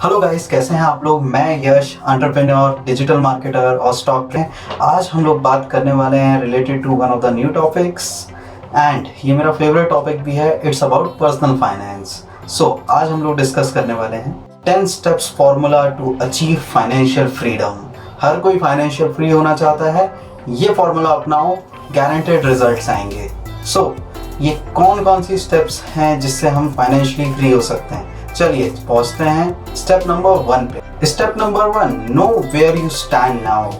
Hello guys, कैसे हैं आप लोग। मैं यश, एंटरप्रेन्योर, डिजिटल मार्केटर और स्टॉक ट्रेडर। आज हम लोग बात करने वाले हैं related to one of the new topics and ये मेरा फेवरेट टॉपिक भी है। It's about personal finance. So आज हम लोग डिस्कस करने वाले हैं 10 steps formula to achieve financial freedom. हर कोई फाइनेंशियल फ्री होना चाहता है। ये फॉर्मूला अपनाओ, गारंटेड रिजल्ट्स आएंगे। सो ये कौन कौन सी स्टेप्स हैं जिससे हम फाइनेंशियली फ्री हो सकते हैं। चलिए पहुंचते हैं स्टेप नंबर 1 पे। Step number 1, know where you stand now.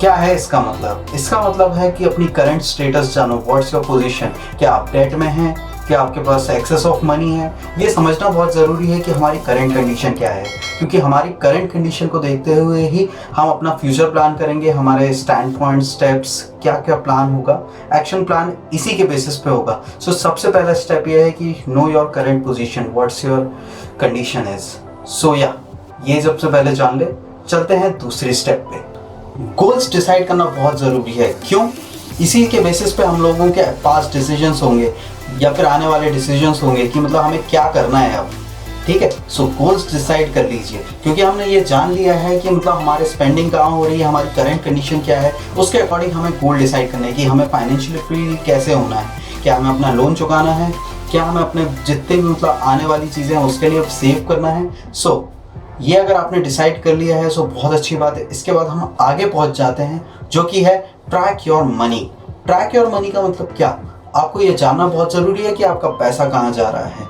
क्या है इसका मतलब? इसका मतलब है कि अपनी करंट स्टेटस जानो। What's your position? क्या आप डेट में हैं? क्या आपके पास एक्सेस ऑफ मनी है? ये समझना बहुत ज़रूरी है कि हमारी करंट कंडीशन क्या है, क्योंकि हमारी करंट कंडीशन को देखते हुए ही हम अपना फ्यूचर प्लान करेंगे। हमारे स्टैंड पॉइंट, स्टेप्स, क्या क्या प्लान होगा, एक्शन प्लान इसी के बेसिस पे होगा। सो सबसे पहला स्टेप ये है कि know your current position, what's your condition is. So ये सबसे पहले जान ले। चलते हैं दूसरी स्टेप पे। गोल्स डिसाइड करना बहुत ज़रूरी है। क्यों? इसी के बेसिस पे हम लोगों के पास्ट डिसीजंस होंगे या फिर आने वाले डिसीजंस होंगे कि मतलब हमें क्या करना है अब। ठीक है, सो गोल्स डिसाइड कर लीजिए, क्योंकि हमने ये जान लिया है कि मतलब हमारे स्पेंडिंग कहाँ हो रही है, हमारी करंट कंडीशन क्या है, उसके अकॉर्डिंग हमें गोल डिसाइड करना है कि हमें फाइनेंशियली फ्री कैसे होना है। क्या हमें अपना लोन चुकाना है? क्या हमें अपने जितने भी मतलब आने वाली चीज़ें हैं उसके लिए सेव करना है? सो ये अगर आपने डिसाइड कर लिया है सो बहुत अच्छी बात है। इसके बाद हम आगे पहुंच जाते हैं, जो कि है track your money. Track your money का मतलब क्या? आपको ये जानना बहुत ज़रूरी है कि आपका पैसा कहाँ जा रहा है।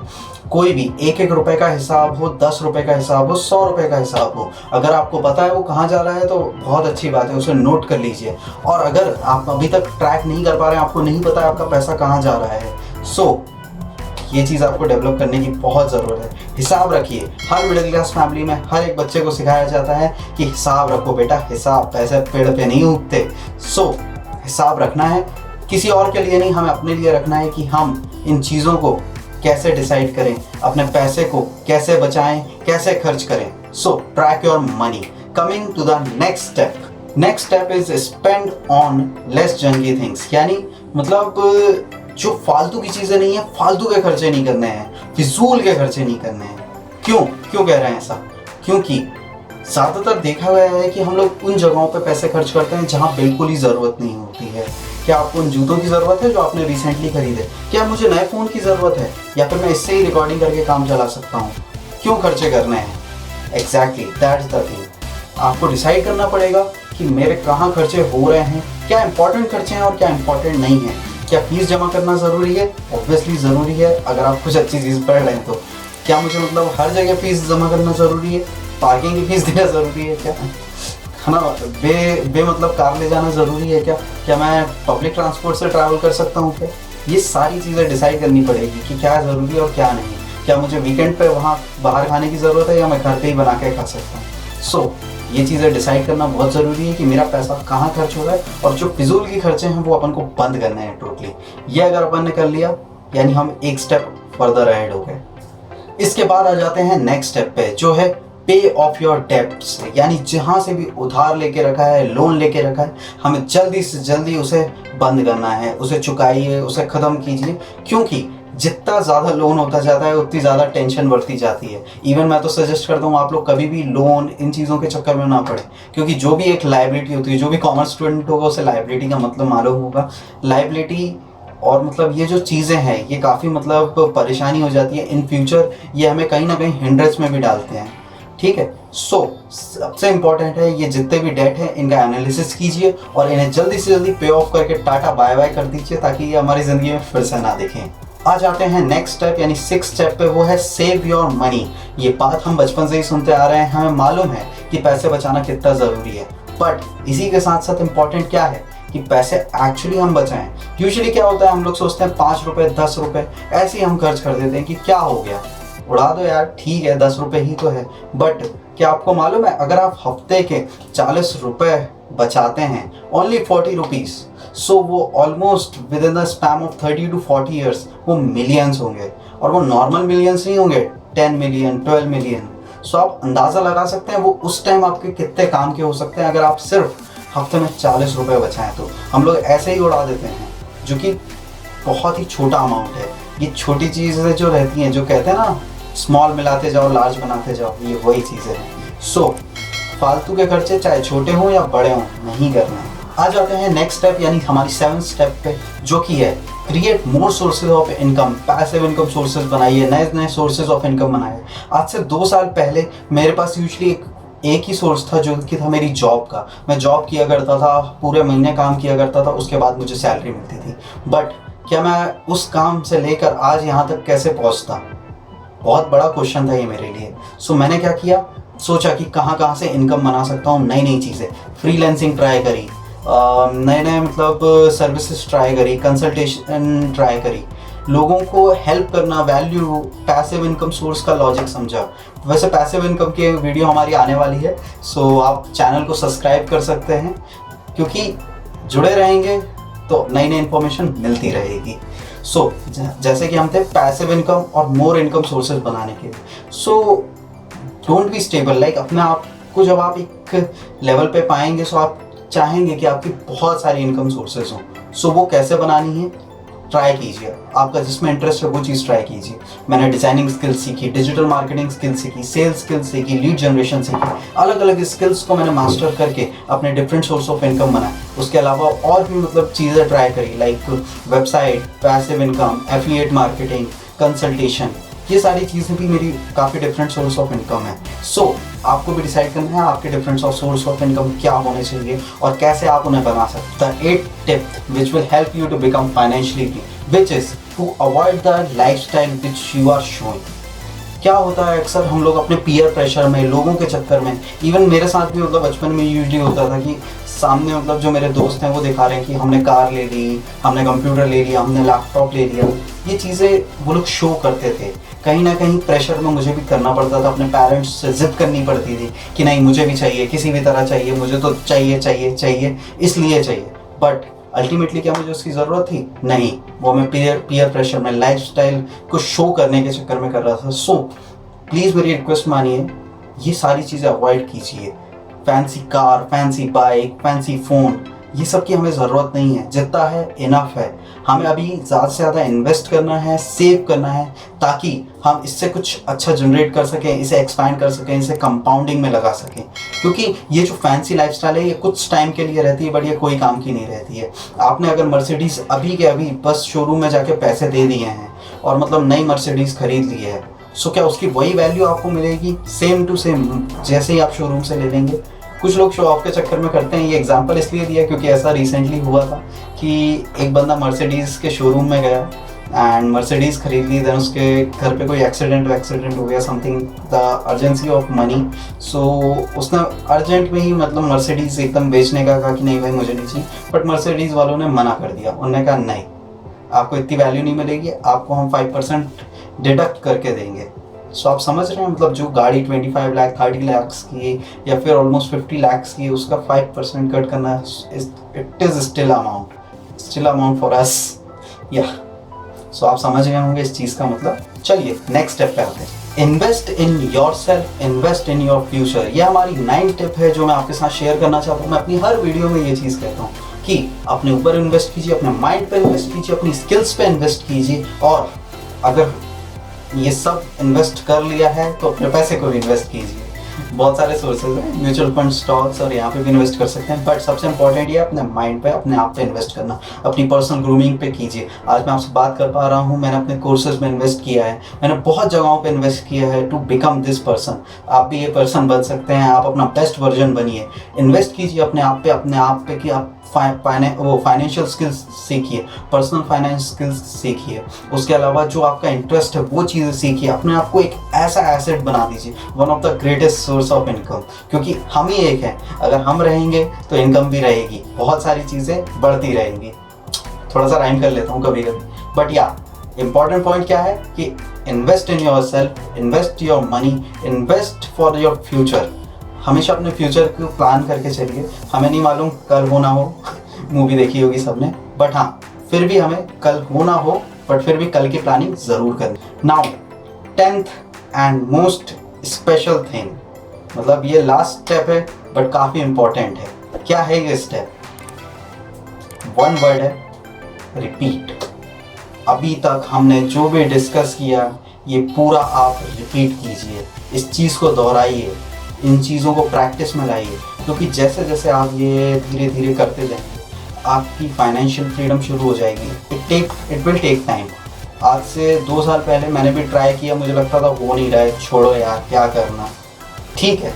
कोई भी एक एक रुपए का हिसाब हो, 10 रुपए का हिसाब हो, 100 रुपए का हिसाब हो, अगर आपको पता है वो कहाँ जा रहा है तो बहुत अच्छी बात है, उसे नोट कर लीजिए। और अगर आप अभी तक ट्रैक नहीं कर पा रहे हैं, आपको नहीं पता है आपका पैसा कहाँ जा रहा है, सो ये चीज़ आपको डेवलप करने की बहुत ज़रूरत है। हिसाब रखिए। हर मिडिल क्लास फैमिली में हर एक बच्चे को सिखाया जाता है कि हिसाब रखो बेटा, हिसाब, पैसे पेड़ पे नहीं उगते। सो हिसाब रखना है, किसी और के लिए नहीं, हमें अपने लिए रखना है कि हम इन चीज़ों को कैसे डिसाइड करें, अपने पैसे को कैसे बचाएं, कैसे खर्च करें। So track your money. Coming to the next step. Next step is spend on less junky things. यानी मतलब जो फालतू की चीज़ें नहीं है, फालतू के खर्चे नहीं करने हैं, फिजूल के खर्चे नहीं करने हैं। क्यों क्यों कह रहे हैं ऐसा? क्योंकि ज़्यादातर देखा गया है कि हम लोग उन जगहों पे पैसे खर्च करते हैं जहाँ बिल्कुल ही ज़रूरत नहीं होती है। क्या आपको उन जूतों की ज़रूरत है जो आपने रिसेंटली खरीदे? क्या मुझे नए फ़ोन की ज़रूरत है, या फिर मैं इससे ही रिकॉर्डिंग करके काम चला सकता हूँ? क्यों खर्चे करने हैं? Exactly that's the thing. आपको डिसाइड करना पड़ेगा कि मेरे कहाँ खर्चे हो रहे हैं, क्या इंपॉर्टेंट खर्चे हैं और क्या इंपॉर्टेंट नहीं है। क्या फीस जमा करना ज़रूरी है? ऑब्वियसली ज़रूरी है, अगर आप कुछ अच्छी चीज़ पढ़ रहे हैं तो। क्या मुझे मतलब हर जगह फीस जमा करना ज़रूरी है? पार्किंग की फीस देना ज़रूरी है क्या? है ना? बे मतलब कार ले जाना ज़रूरी है क्या? क्या मैं पब्लिक ट्रांसपोर्ट से ट्रैवल कर सकता हूँ क्या? ये सारी चीज़ें डिसाइड करनी पड़ेगी कि क्या ज़रूरी है और क्या नहीं। क्या मुझे वीकेंड पे वहाँ बाहर खाने की ज़रूरत है, या मैं घर पे ही बना के खा सकता हूँ? सो ये चीज़ें डिसाइड करना बहुत ज़रूरी है कि मेरा पैसा कहाँ खर्च हो रहा है, और जो फिजूल के खर्चे हैं वो अपन को बंद करने हैं टोटली। ये अगर अपन ने कर लिया, यानी हम एक स्टेप फर्दर अहेड हो गए। इसके बाद आ जाते हैं नेक्स्ट स्टेप पे, जो है पे ऑफ योर डेब्ट्स। यानी जहाँ से भी उधार लेके रखा है, लोन लेके रखा है, हमें जल्दी से जल्दी उसे बंद करना है, उसे चुकाइए, उसे ख़त्म कीजिए। क्योंकि जितना ज़्यादा लोन होता जाता है उतनी ज़्यादा टेंशन बढ़ती जाती है। इवन मैं तो सजेस्ट करता हूँ आप लोग कभी भी लोन, इन चीज़ों के चक्कर में ना पड़े, क्योंकि जो भी एक लाइबिलिटी होती है, जो भी कॉमर्स स्टूडेंट होगा उसे लाइबिलिटी का मतलब मालूम होगा। लाइबिलिटी और मतलब ये जो चीज़ें हैं ये काफ़ी मतलब परेशानी हो जाती है इन फ्यूचर। ये हमें कहीं ना कहीं हिंड्रेंस में भी डालते हैं। ठीक है, सो सबसे इम्पॉर्टेंट है ये जितने भी डेट है इनका एनालिसिस कीजिए और इन्हें जल्दी से जल्दी पे ऑफ करके टाटा बाय बाय कर दीजिए, ताकि ये हमारी ज़िंदगी में फिर से ना देखें। आ जाते हैं नेक्स्ट स्टेप, यानी 6th स्टेप पे, वो है सेव योर मनी। ये बात हम बचपन से ही सुनते आ रहे हैं, हमें मालूम है कि पैसे बचाना कितना ज़रूरी है। बट इसी के साथ साथ इम्पॉर्टेंट क्या है कि पैसे एक्चुअली हम बचाएं। यूजुअली क्या होता है, हम लोग सोचते हैं 5 रुपये 10 रुपये ऐसे ही हम खर्च कर देते हैं कि क्या हो गया, उड़ा दो यार, ठीक है 10 रुपये ही तो है। बट क्या आपको मालूम है, अगर आप हफ्ते के 40 रुपये बचाते हैं, ओनली 40 रुपीज़, सो वो almost with in the span of 30 to 40 years वो मिलियंस होंगे। और वो नॉर्मल मिलियंस नहीं होंगे, 10 मिलियन 12 मिलियन। सो आप अंदाज़ा लगा सकते हैं वो उस टाइम आपके कितने काम के हो सकते हैं अगर आप सिर्फ हफ्ते में 40 रुपये बचाएं तो। हम लोग ऐसे ही उड़ा देते हैं, जो कि बहुत ही छोटा अमाउंट है। ये छोटी चीज़ें जो रहती हैं, जो कहते हैं ना स्मॉल मिलाते जाओ, लार्ज बनाते जाओ, ये वही चीज़ें हैं। सो फालतू के खर्चे चाहे छोटे हों या बड़े हों नहीं करना है। आ जाते हैं नेक्स्ट स्टेप यानी हमारी 7th स्टेप पे, जो कि है create more sources of income. Passive income sources बनाइए, नए नए सोर्सेज ऑफ इनकम बनाइए। आज से 2 साल पहले मेरे पास यूजली एक ही सोर्स था, जो कि था मेरी जॉब का। मैं जॉब किया करता था, पूरे महीने काम किया करता था, उसके बाद मुझे सैलरी मिलती थी। बट क्या मैं उस काम से लेकर आज यहाँ तक कैसे पहुँचता, बहुत बड़ा क्वेश्चन था ये मेरे लिए। सो मैंने क्या किया, सोचा कि कहाँ कहाँ से इनकम बना सकता हूँ, नई नई चीज़ें, फ्रीलांसिंग ट्राई करी, नए नए मतलब सर्विसेज ट्राई करी, कंसल्टेशन ट्राई करी, लोगों को हेल्प करना, वैल्यू, पैसिव इनकम सोर्स का लॉजिक समझा। वैसे पैसिव इनकम की वीडियो हमारी आने वाली है, सो आप चैनल को सब्सक्राइब कर सकते हैं, क्योंकि जुड़े रहेंगे तो नई नई इन्फॉर्मेशन मिलती रहेगी। सो जैसे कि हम थे पैसिव इनकम और मोर इनकम सोर्सेज बनाने के। So don't be stable, like अपने आप को जब आप एक लेवल पे पाएंगे, सो आप चाहेंगे कि आपकी बहुत सारी इनकम सोर्सेज हों। सो वो कैसे बनानी है, ट्राई कीजिए। आपका जिसमें इंटरेस्ट है वो चीज़ ट्राई कीजिए। मैंने डिज़ाइनिंग स्किल्स सीखी, डिजिटल मार्केटिंग स्किल्स सीखी, सेल्स स्किल्स सीखी, लीड जनरेशन सीखी। अलग अलग स्किल्स को मैंने मास्टर करके अपने डिफरेंट सोर्स ऑफ इनकम बनाए। उसके अलावा और भी मतलब चीज़ें ट्राई करी, like website, passive income, affiliate marketing, consultation. ये सारी चीज़ें भी मेरी काफ़ी डिफरेंट सोर्स ऑफ इनकम है। सो आपको भी डिसाइड करना है आपके डिफरेंट सोर्स ऑफ इनकम क्या होने चाहिए और कैसे आप उन्हें बना सकते हैं। 8th tip which will help you to become financially free, which is to avoid the lifestyle which you are showing. क्या होता है, अक्सर हम लोग अपने पीयर प्रेशर में, लोगों के चक्कर में, इवन मेरे साथ भी मतलब बचपन में यूजली होता था कि सामने मतलब जो मेरे दोस्त हैं वो दिखा रहे हैं कि हमने कार ले ली, हमने कंप्यूटर ले लिया, हमने लैपटॉप ले लिया। ये चीज़ें वो लोग शो करते थे। कहीं ना कहीं प्रेशर में मुझे भी करना पड़ता था, अपने पेरेंट्स से जिद करनी पड़ती थी कि नहीं मुझे भी चाहिए, किसी भी तरह चाहिए, मुझे तो चाहिए चाहिए चाहिए, इसलिए चाहिए। बट अल्टीमेटली क्या मुझे उसकी ज़रूरत थी? नहीं, वो मैं पीयर प्रेशर में, लाइफस्टाइल को शो करने के चक्कर में कर रहा था। सो प्लीज़ मेरी रिक्वेस्ट मानिए, ये सारी चीज़ें अवॉइड कीजिए। Fancy car, fancy bike, fancy phone, ये सब की हमें ज़रूरत नहीं है। जितना है इनफ है। हमें अभी ज़्यादा से ज़्यादा इन्वेस्ट करना है, सेव करना है, ताकि हम इससे कुछ अच्छा जनरेट कर सकें, इसे एक्सपैंड कर सकें, इसे कंपाउंडिंग में लगा सकें। क्योंकि ये जो फैंसी लाइफस्टाइल है ये कुछ टाइम के लिए रहती है, बट ये कोई काम की नहीं रहती है। आपने अगर मर्सिडीज़ अभी के अभी बस शोरूम में जाके पैसे दे दिए हैं और मतलब नई मर्सिडीज़ खरीद ली है, सो क्या उसकी वही वैल्यू आपको मिलेगी सेम टू सेम जैसे ही आप शोरूम से ले लेंगे? कुछ लोग शो ऑफ के चक्कर में करते हैं। ये एग्जांपल इसलिए दिया क्योंकि ऐसा रिसेंटली हुआ था कि एक बंदा मर्सिडीज़ के शोरूम में गया एंड मर्सिडीज़ खरीद ली, देन उसके घर पे कोई एक्सीडेंट हो गया, something the urgency of money. So उसने अर्जेंट में ही मतलब मर्सिडीज़ एकदम बेचने का कहा कि नहीं भाई मुझे नहीं चाहिए, बट मर्सिडीज़ वालों ने मना कर दिया। उन्होंने कहा नहीं, आपको इतनी वैल्यू नहीं मिलेगी, आपको हम 5% डिडक्ट करके देंगे। सो आप समझ रहे हैं, मतलब जो गाड़ी 25 लाख 30 लाख की या फिर ऑलमोस्ट 50 लाख की, उसका 5% कट करना, it is still amount for us. या सो आप समझ गए होंगे इस चीज़ का मतलब। चलिए नेक्स्ट स्टेप पे आते हैं। Invest in your self, invest in your future. ये हमारी 9th टिप है जो मैं आपके साथ शेयर करना चाहता हूँ। मैं अपनी हर वीडियो में ये चीज़ कहता हूँ कि अपने ऊपर इन्वेस्ट कीजिए, अपने माइंड पे इन्वेस्ट कीजिए, अपनी स्किल्स पे इन्वेस्ट कीजिए, और अगर ये सब इन्वेस्ट कर लिया है तो अपने पैसे को भी इन्वेस्ट कीजिए। बहुत सारे सोर्सेज हैं, म्यूचुअल फंड, स्टॉक्स, और यहाँ पे भी इन्वेस्ट कर सकते हैं, बट सबसे इंपॉर्टेंट ये अपने माइंड पे, अपने आप पे इन्वेस्ट करना, अपनी पर्सनल ग्रूमिंग पे कीजिए। आज मैं आपसे बात कर पा रहा हूँ, मैंने अपने कोर्सेज में इन्वेस्ट किया है, मैंने बहुत जगहों पे इन्वेस्ट किया है टू बिकम दिस पर्सन। आप भी ये पर्सन बन सकते हैं, आप अपना बेस्ट वर्जन बनिए। इन्वेस्ट कीजिए अपने आप पे कि आप फाइनेंशियल स्किल्स सीखिए, पर्सनल फाइनेंस स्किल्स सीखिए। उसके अलावा जो आपका इंटरेस्ट है वो चीज़ें सीखिए। अपने आप को एक ऐसा एसेट बना दीजिए, one of the greatest source of income, क्योंकि हम ही एक हैं। अगर हम रहेंगे तो इनकम भी रहेगी, बहुत सारी चीज़ें बढ़ती रहेंगी। थोड़ा सा राइम कर लेता हूँ कभी कभी, बट या इंपॉर्टेंट पॉइंट क्या है कि invest in your self, invest your money, invest for your future. हमेशा अपने फ्यूचर को प्लान करके चलिए। हमें नहीं मालूम कल हो ना हो, मूवी देखी होगी सबने, बट हाँ फिर भी हमें कल हो ना हो, बट फिर भी कल की प्लानिंग ज़रूर करनी। Now 10th and most special thing, मतलब ये लास्ट स्टेप है बट काफ़ी इम्पोर्टेंट है। क्या है ये स्टेप? वन वर्ड है, रिपीट। अभी तक हमने जो भी डिस्कस किया ये पूरा आप रिपीट कीजिए, इस चीज़ को दोहराइए, इन चीज़ों को प्रैक्टिस में लाइए, क्योंकि जैसे जैसे आप ये धीरे धीरे करते जाएंगे आपकी फाइनेंशियल फ्रीडम शुरू हो जाएगी। It will take time. आज से 2 साल पहले मैंने भी ट्राई किया, मुझे लगता था हो नहीं रहा है, छोड़ो यार क्या करना, ठीक है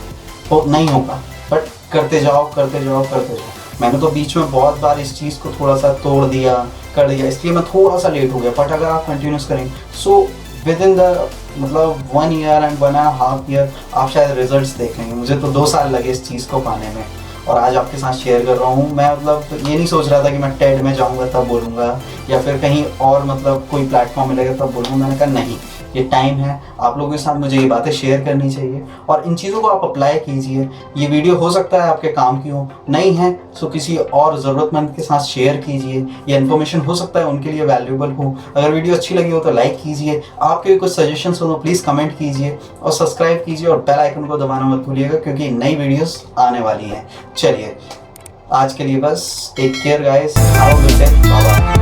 तो नहीं होगा, बट करते जाओ करते जाओ करते जाओ। मैंने तो बीच में बहुत बार इस चीज़ को थोड़ा सा तोड़ दिया, कर दिया, इसलिए मैं थोड़ा सा लेट हो गया। बट अगर आप कंटिन्यूस करेंगे सो विद इन द मतलब 1 ईयर एंड 1.5 ईयर आप शायद रिजल्ट्स देख लेंगे। मुझे तो 2 साल लगे इस चीज़ को पाने में, और आज आपके साथ शेयर कर रहा हूँ। मैं मतलब ये नहीं सोच रहा था कि मैं टेड में जाऊँगा तब बोलूँगा, या फिर कहीं और मतलब कोई प्लेटफॉर्म मिलेगा तब बोलूँगा। मैंने कहा नहीं, ये टाइम है, आप लोगों के साथ मुझे ये बातें शेयर करनी चाहिए और इन चीज़ों को आप अप्लाई कीजिए। ये वीडियो हो सकता है आपके काम की हो, नहीं है तो किसी और ज़रूरतमंद के साथ शेयर कीजिए। ये इन्फॉर्मेशन हो सकता है उनके लिए वैल्यूएबल हो। अगर वीडियो अच्छी लगी हो तो लाइक कीजिए, आपके कुछ सजेशंस हो तो प्लीज़ कमेंट कीजिए और सब्सक्राइब कीजिए और बेल आइकन को दबाना मत भूलिएगा, क्योंकि नई वीडियोस आने वाली हैं। चलिए आज के लिए बस, take care guys, have a good day, bye bye.